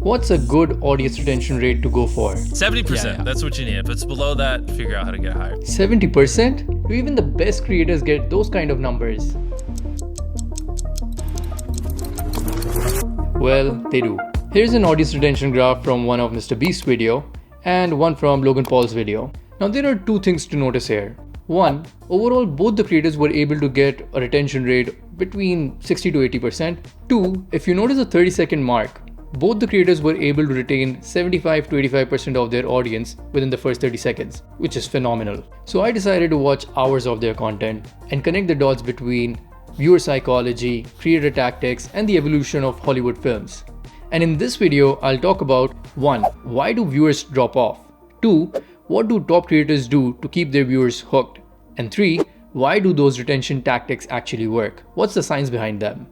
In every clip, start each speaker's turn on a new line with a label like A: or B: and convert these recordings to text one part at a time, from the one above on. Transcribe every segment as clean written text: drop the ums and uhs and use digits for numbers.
A: What's a good audience retention rate to go for?
B: 70%, that's what you need. If it's below that, figure out how to get higher.
A: 70%? Do even the best creators get those kind of numbers? Well, they do. Here's an audience retention graph from one of MrBeast's video and one from Logan Paul's video. Now there are two things to notice here. One, overall both the creators were able to get a retention rate between 60 to 80%. Two, if you notice the 30-second mark, both the creators were able to retain 75 to 85% of their audience within the first 30 seconds, which is phenomenal. So I decided to watch hours of their content and connect the dots between viewer psychology, creator tactics, and the evolution of Hollywood films. And in this video, I'll talk about 1. Why do viewers drop off? 2. What do top creators do to keep their viewers hooked? And 3. Why do those retention tactics actually work? What's the science behind them?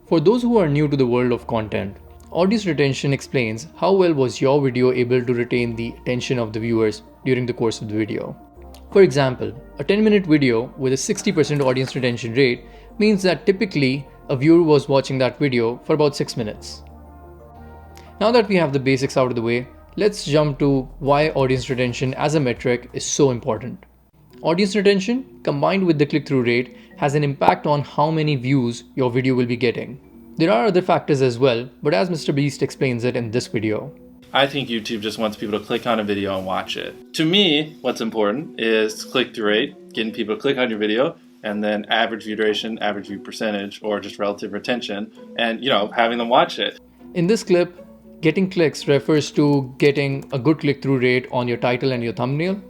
A: For those who are new to the world of content, audience retention explains how well was your video able to retain the attention of the viewers during the course of the video. For example, a 10-minute video with a 60% audience retention rate means that typically a viewer was watching that video for about 6 minutes. Now that we have the basics out of the way, let's jump to why audience retention as a metric is so important. Audience retention combined with the click-through rate has an impact on how many views your video will be getting. There are other factors as well, but as MrBeast explains it in this video.
B: I think YouTube just wants people to click on a video and watch it. To me, what's important is click-through rate, getting people to click on your video, and then average view duration, average view percentage, or just relative retention, and having them watch it.
A: In this clip, getting clicks refers to getting a good click-through rate on your title and your thumbnail.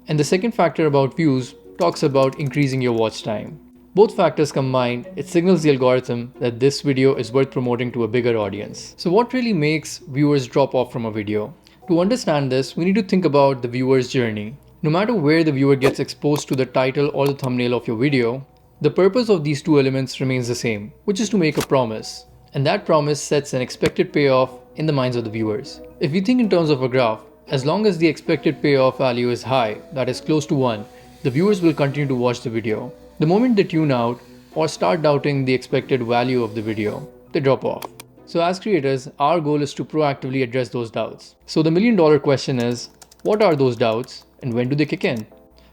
A: And the second factor about views talks about increasing your watch time. Both factors combined, it signals the algorithm that this video is worth promoting to a bigger audience. So what really makes viewers drop off from a video? To understand this, we need to think about the viewer's journey. No matter where the viewer gets exposed to the title or the thumbnail of your video, the purpose of these two elements remains the same, which is to make a promise. And that promise sets an expected payoff in the minds of the viewers. If we think in terms of a graph, as long as the expected payoff value is high, that is close to 1, the viewers will continue to watch the video. The moment they tune out or start doubting the expected value of the video, they drop off. So as creators, our goal is to proactively address those doubts. So the million-dollar question is, what are those doubts and when do they kick in?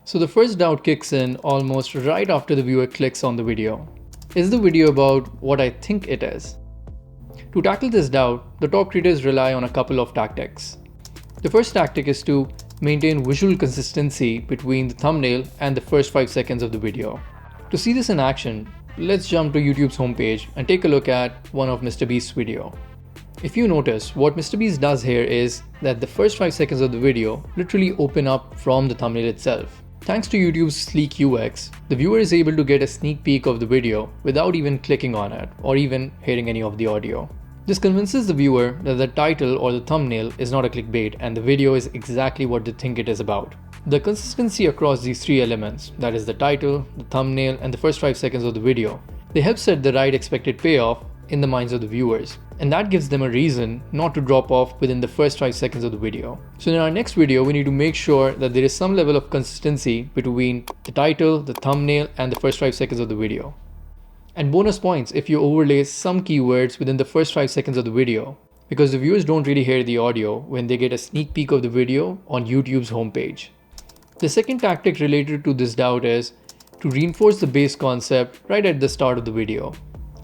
A: So the first doubt kicks in almost right after the viewer clicks on the video. Is the video about what I think it is? To tackle this doubt, the top creators rely on a couple of tactics. The first tactic is to maintain visual consistency between the thumbnail and the first 5 seconds of the video. To see this in action, let's jump to YouTube's homepage and take a look at one of MrBeast's video. If you notice, what MrBeast does here is that the first 5 seconds of the video literally open up from the thumbnail itself. Thanks to YouTube's sleek UX, the viewer is able to get a sneak peek of the video without even clicking on it or even hearing any of the audio. This convinces the viewer that the title or the thumbnail is not a clickbait and the video is exactly what they think it is about. The consistency across these three elements, that is the title, the thumbnail, and the first 5 seconds of the video, they help set the right expected payoff in the minds of the viewers. And that gives them a reason not to drop off within the first 5 seconds of the video. So in our next video, we need to make sure that there is some level of consistency between the title, the thumbnail, and the first 5 seconds of the video. And bonus points if you overlay some keywords within the first 5 seconds of the video, because the viewers don't really hear the audio when they get a sneak peek of the video on YouTube's homepage. The second tactic related to this doubt is to reinforce the base concept right at the start of the video.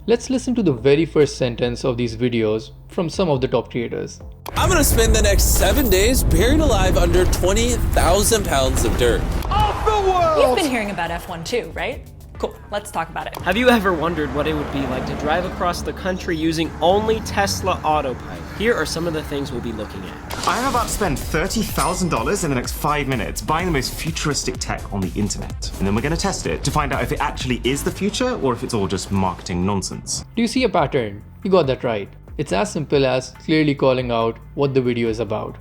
A: Let's listen to the very first sentence of these videos from some of the top creators.
C: I'm gonna spend the next 7 days buried alive under 20,000 pounds of dirt.
D: Off the world!
E: You've been hearing about F1 too, right? Cool, let's talk about it.
D: Have you ever wondered what it would be like to drive across the country using only Tesla Autopilot? Here are some of the things we'll be looking at.
F: I'm about to spend $30,000 in the next 5 minutes buying the most futuristic tech on the internet. And then we're going to test it to find out if it actually is the future or if it's all just marketing nonsense.
A: Do you see a pattern? You got that right. It's as simple as clearly calling out what the video is about.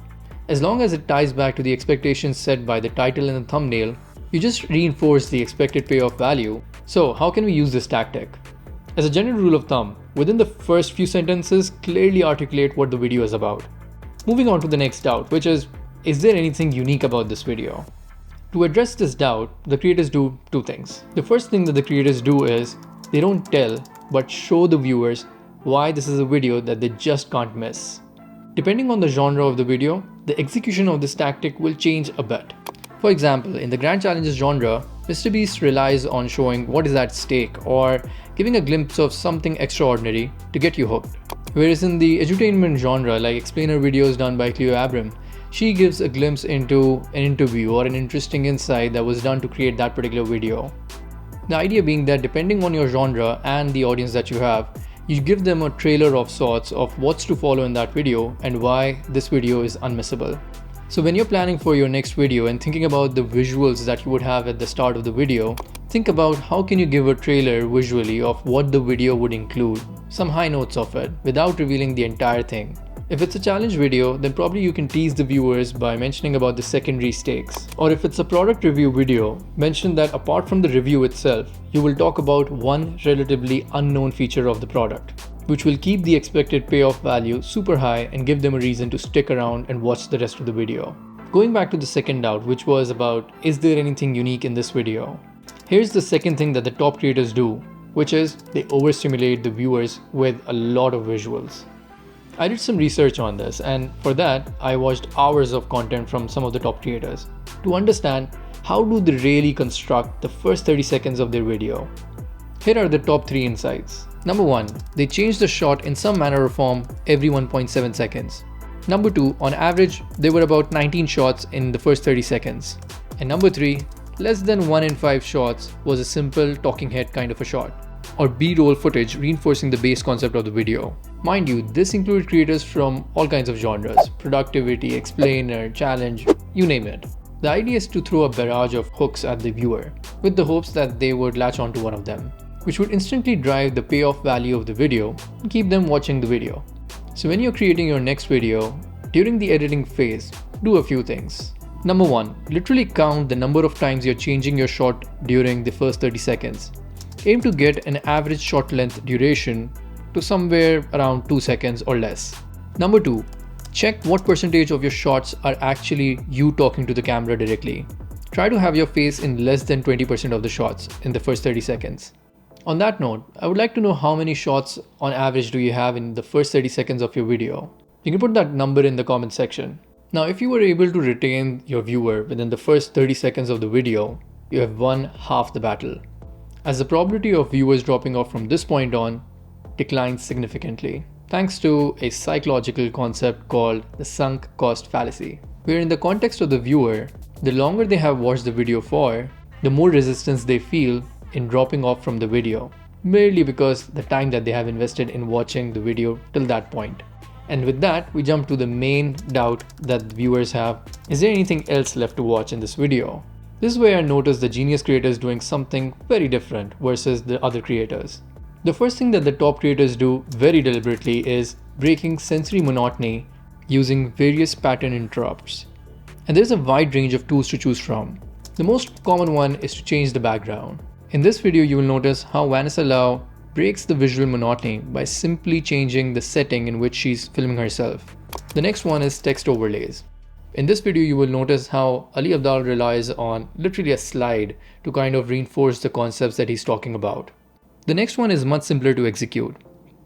A: As long as it ties back to the expectations set by the title and the thumbnail, you just reinforce the expected payoff value. So how can we use this tactic? As a general rule of thumb, within the first few sentences, clearly articulate what the video is about. Moving on to the next doubt, which is there anything unique about this video? To address this doubt, the creators do two things. The first thing that the creators do is they don't tell, but show the viewers why this is a video that they just can't miss. Depending on the genre of the video, the execution of this tactic will change a bit. For example, in the Grand Challenges genre, MrBeast relies on showing what is at stake or giving a glimpse of something extraordinary to get you hooked. Whereas in the edutainment genre, like explainer videos done by Cleo Abram, she gives a glimpse into an interview or an interesting insight that was done to create that particular video. The idea being that depending on your genre and the audience that you have, you give them a trailer of sorts of what's to follow in that video and why this video is unmissable. So when you're planning for your next video and thinking about the visuals that you would have at the start of the video, think about how can you give a trailer visually of what the video would include, some high notes of it, without revealing the entire thing. If it's a challenge video, then probably you can tease the viewers by mentioning about the secondary stakes. Or if it's a product review video, mention that apart from the review itself, you will talk about one relatively unknown feature of the product, which will keep the expected payoff value super high and give them a reason to stick around and watch the rest of the video. Going back to the second doubt, which was about, is there anything unique in this video? Here's the second thing that the top creators do, which is they overstimulate the viewers with a lot of visuals. I did some research on this, and for that, I watched hours of content from some of the top creators to understand how do they really construct the first 30 seconds of their video. Here are the top 3 insights. Number 1, they change the shot in some manner or form every 1.7 seconds. Number 2, on average, there were about 19 shots in the first 30 seconds. And number 3, less than 1 in 5 shots was a simple talking head kind of a shot, or B-roll footage reinforcing the base concept of the video. Mind you, this included creators from all kinds of genres, productivity, explainer, challenge, you name it. The idea is to throw a barrage of hooks at the viewer, with the hopes that they would latch onto one of them, which would instantly drive the payoff value of the video and keep them watching the video. So when you're creating your next video, during the editing phase, do a few things. Number 1, literally count the number of times you're changing your shot during the first 30 seconds. Aim to get an average shot length duration to somewhere around 2 seconds or less. Number 2, check what percentage of your shots are actually you talking to the camera directly. Try to have your face in less than 20% of the shots in the first 30 seconds. On that note, I would like to know how many shots on average do you have in the first 30 seconds of your video. You can put that number in the comment section. Now, if you were able to retain your viewer within the first 30 seconds of the video, you have won half the battle, as the probability of viewers dropping off from this point on declines significantly, thanks to a psychological concept called the sunk cost fallacy, where in the context of the viewer, the longer they have watched the video for, the more resistance they feel in dropping off from the video, merely because the time that they have invested in watching the video till that point. And with that, we jump to the main doubt that the viewers have: is there anything else left to watch in this video? This is where I noticed the genius creators doing something very different versus the other creators. The first thing that the top creators do very deliberately is breaking sensory monotony using various pattern interrupts. And there's a wide range of tools to choose from. The most common one is to change the background. In this video, you will notice how Vanessa Lau breaks the visual monotony by simply changing the setting in which she's filming herself. The next one is text overlays. In this video, you will notice how Ali Abdaal relies on literally a slide to kind of reinforce the concepts that he's talking about. The next one is much simpler to execute.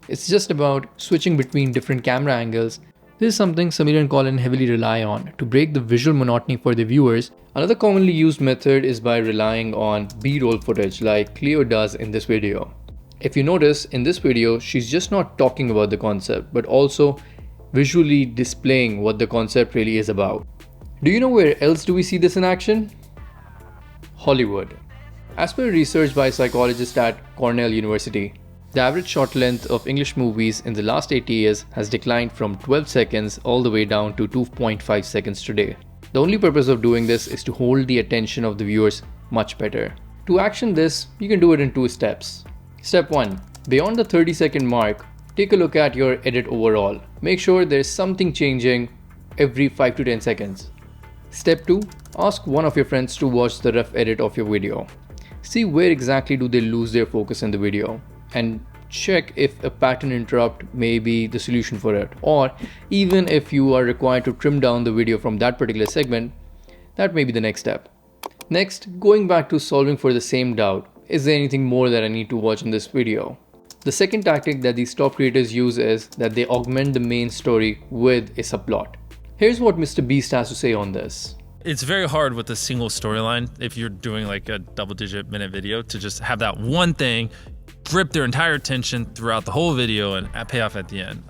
A: It's just about switching between different camera angles. This is something Samir and Colin heavily rely on to break the visual monotony for the viewers. Another commonly used method is by relying on B-roll footage like Cleo does in this video. If you notice, in this video, she's just not talking about the concept, but also visually displaying what the concept really is about. Do you know where else do we see this in action? Hollywood. As per research by psychologists at Cornell University, the average shot length of English movies in the last 80 years has declined from 12 seconds all the way down to 2.5 seconds today. The only purpose of doing this is to hold the attention of the viewers much better. To action this, you can do it in 2 steps. Step 1. Beyond the 30-second mark, take a look at your edit overall. Make sure there's something changing every 5 to 10 seconds. Step 2. Ask one of your friends to watch the rough edit of your video. See where exactly do they lose their focus in the video, and check if a pattern interrupt may be the solution for it, or even if you are required to trim down the video from that particular segment, that may be the next step. Next, going back to solving for the same doubt, is there anything more that I need to watch in this video? The second tactic that these top creators use is that they augment the main story with a subplot. Here's what MrBeast has to say on this.
G: It's very hard with a single storyline, if you're doing like a double-digit minute video, to just have that one thing grip their entire attention throughout the whole video and pay off at the end.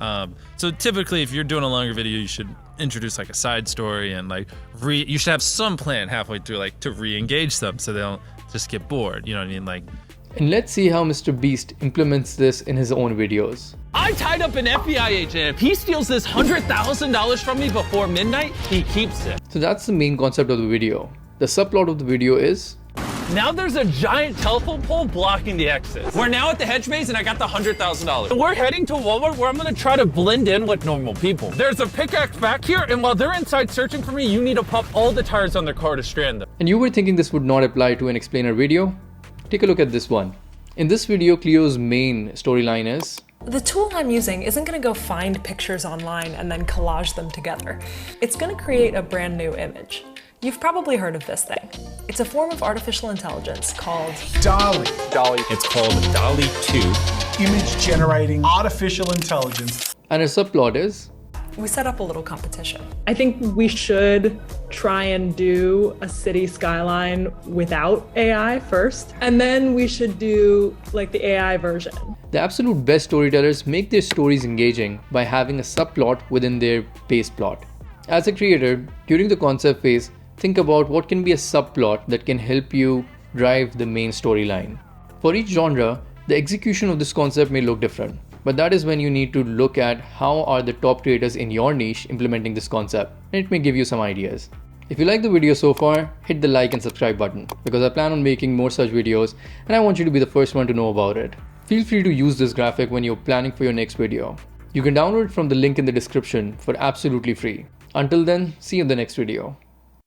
G: So typically, if you're doing a longer video, you should introduce like a side story and like you should have some plan halfway through, like to re-engage them so they don't just get bored. You know what I mean?
A: And let's see how MrBeast implements this in his own videos.
H: I tied up an FBI agent. If he steals this $100,000 from me before midnight, he keeps it.
A: So that's the main concept of the video. The subplot of the video is,
H: now there's a giant telephone pole blocking the exit. We're now at the hedge maze and I got the $100,000. We're heading to Walmart where I'm gonna try to blend in with normal people. There's a pickaxe back here, and while they're inside searching for me, you need to pop all the tires on their car to strand them.
A: and you were thinking this would not apply to an explainer video? Take a look at this one. In this video, Cleo's main storyline is,
E: The tool I'm using isn't going to go find pictures online and then collage them together. It's going to create a brand new image. You've probably heard of this thing. It's a form of artificial intelligence called
I: DALL-E.
C: It's called DALL-E 2.
I: Image generating artificial intelligence.
A: and her subplot is,
E: we set up a little competition.
J: I think we should try and do a city skyline without AI first, and then we should do like the AI version.
A: the absolute best storytellers make their stories engaging by having a subplot within their base plot. As a creator, during the concept phase, think about what can be a subplot that can help you drive the main storyline. For each genre, the execution of this concept may look different, but that is when you need to look at how are the top creators in your niche implementing this concept, and it may give you some ideas. If you like the video so far, hit the like and subscribe button, because I plan on making more such videos and I want you to be the first one to know about it. Feel free to use this graphic when you're planning for your next video. You can download it from the link in the description for absolutely free. Until then, see you in the next video.